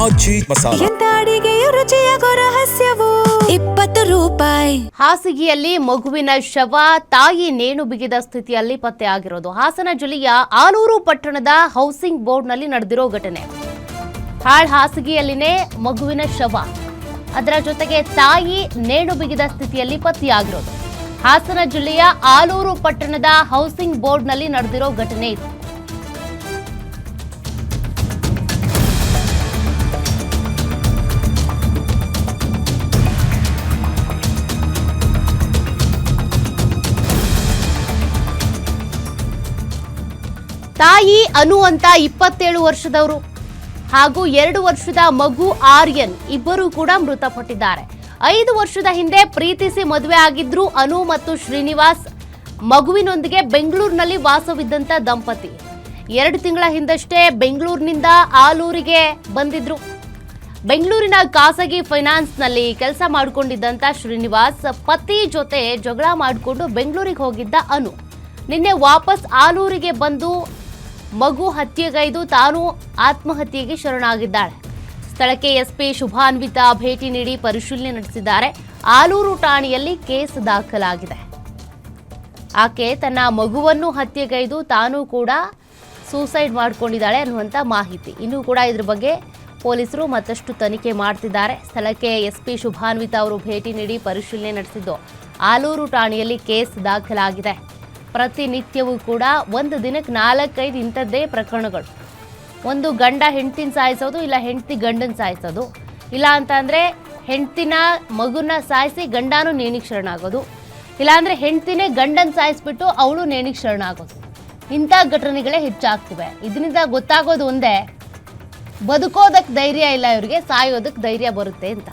ಆಜಿ ಮಸಾಲ. ಎಂತ ಅಡಿಗೆಯ ರುಚಿಯಾಗೋ ರಹಸ್ಯವು 20 ರೂಪಾಯಿ. ಹಾಸಿಗೆಯಲ್ಲಿ ಮಗುವಿನ ಶವ ತಾಯಿ ನೇಣು ಬಿಗಿದ ಸ್ಥಿತಿಯಲ್ಲಿ ಪತ್ತೆಯಾಗಿರೋದು ಹಾಸನ ಜಿಲ್ಲೆಯ ಆಲೂರು ಪಟ್ಟಣದ ಹೌಸಿಂಗ್ ಬೋರ್ಡ್ನಲ್ಲಿ ನಡೆದಿರೋ ಘಟನೆ. ಹಾಸಿಗೆಯಲ್ಲಿನೇ ಮಗುವಿನ ಶವ, ಅದರ ಜೊತೆಗೆ ತಾಯಿ ನೇಣು ಬಿಗಿದ ಸ್ಥಿತಿಯಲ್ಲಿ ಪತ್ತೆಯಾಗಿರೋದು ಹಾಸನ ಜಿಲ್ಲೆಯ ಆಲೂರು ಪಟ್ಟಣದ ಹೌಸಿಂಗ್ ಬೋರ್ಡ್ನಲ್ಲಿ ನಡೆದಿರೋ ಘಟನೆ ಇದು. ತಾಯಿ ಅನು ಅಂತ 27 ವರ್ಷದವರು ಹಾಗೂ 2 ವರ್ಷದ ಮಗು ಆರ್ಯನ್ ಇಬ್ಬರು ಕೂಡ ಮೃತಪಟ್ಟಿದ್ದಾರೆ. 5 ವರ್ಷದ ಹಿಂದೆ ಪ್ರೀತಿಸಿ ಮದುವೆ ಆಗಿದ್ರು ಅನು ಮತ್ತು ಶ್ರೀನಿವಾಸ್. ಮಗುವಿನೊಂದಿಗೆ ಬೆಂಗಳೂರಿನಲ್ಲಿ ವಾಸವಿದ್ದಂತ ದಂಪತಿ 2 ತಿಂಗಳ ಹಿಂದಷ್ಟೇ ಬೆಂಗಳೂರಿನಿಂದ ಆಲೂರಿಗೆ ಬಂದಿದ್ರು. ಬೆಂಗಳೂರಿನ ಖಾಸಗಿ ಫೈನಾನ್ಸ್ನಲ್ಲಿ ಕೆಲಸ ಮಾಡಿಕೊಂಡಿದ್ದಂತ ಶ್ರೀನಿವಾಸ್ ಪತಿ ಜೊತೆ ಜಗಳ ಮಾಡಿಕೊಂಡು ಬೆಂಗಳೂರಿಗೆ ಹೋಗಿದ್ದ ಅನು ನಿನ್ನೆ ವಾಪಸ್ ಆಲೂರಿಗೆ ಬಂದು ಮಗು ಹತ್ಯೆಗೈದು ತಾನು ಆತ್ಮಹತ್ಯೆಗೆ ಶರಣಾಗಿದ್ದಾಳೆ. ಸ್ಥಳಕ್ಕೆ ಎಸ್ಪಿ ಶುಭಾನ್ವಿತಾ ಭೇಟಿ ನೀಡಿ ಪರಿಶೀಲನೆ ನಡೆಸಿದ್ದಾರೆ. ಆಲೂರು ಠಾಣೆಯಲ್ಲಿ ಕೇಸ್ ದಾಖಲಾಗಿದೆ. ಆಕೆ ತನ್ನ ಮಗುವನ್ನು ಹತ್ಯೆಗೈದು ತಾನು ಕೂಡ ಸೂಸೈಡ್ ಮಾಡಿಕೊಂಡಿದ್ದಾಳೆ ಅನ್ನುವಂಥ ಮಾಹಿತಿ. ಇನ್ನೂ ಕೂಡ ಇದ್ರ ಬಗ್ಗೆ ಪೊಲೀಸರು ಮತ್ತಷ್ಟು ತನಿಖೆ ಮಾಡ್ತಿದ್ದಾರೆ. ಸ್ಥಳಕ್ಕೆ ಎಸ್ಪಿ ಶುಭಾನ್ವಿತಾ ಅವರು ಭೇಟಿ ನೀಡಿ ಪರಿಶೀಲನೆ ನಡೆಸಿದ್ದು ಆಲೂರು ಠಾಣೆಯಲ್ಲಿ ಕೇಸ್ ದಾಖಲಾಗಿದೆ. ಪ್ರತಿನಿತ್ಯವೂ ಕೂಡ ಒಂದು ದಿನಕ್ಕೆ 4-5 ಇಂಥದ್ದೇ ಪ್ರಕರಣಗಳು. ಒಂದು ಗಂಡ ಹೆಂಡ್ತಿನ ಸಾಯಿಸೋದು, ಇಲ್ಲ ಹೆಂಡ್ತಿ ಗಂಡನ ಸಾಯಿಸೋದು, ಇಲ್ಲ ಅಂತಂದರೆ ಹೆಂಡ್ತಿನ ಮಗುನ ಸಾಯಿಸಿ ಗಂಡನೂ ನೇಣಿಗೆ ಶರಣಾಗೋದು, ಇಲ್ಲಾಂದರೆ ಹೆಂಡ್ತಿನೇ ಗಂಡನ ಸಾಯಿಸ್ಬಿಟ್ಟು ಅವಳು ನೇಣಿಗೆ ಶರಣಾಗೋದು. ಇಂಥ ಘಟನೆಗಳೇ ಹೆಚ್ಚಾಗ್ತಿವೆ. ಇದರಿಂದ ಗೊತ್ತಾಗೋದು ಒಂದೇ, ಬದುಕೋದಕ್ಕೆ ಧೈರ್ಯ ಇಲ್ಲ ಇವರಿಗೆ, ಸಾಯೋದಕ್ಕೆ ಧೈರ್ಯ ಬರುತ್ತೆ ಅಂತ.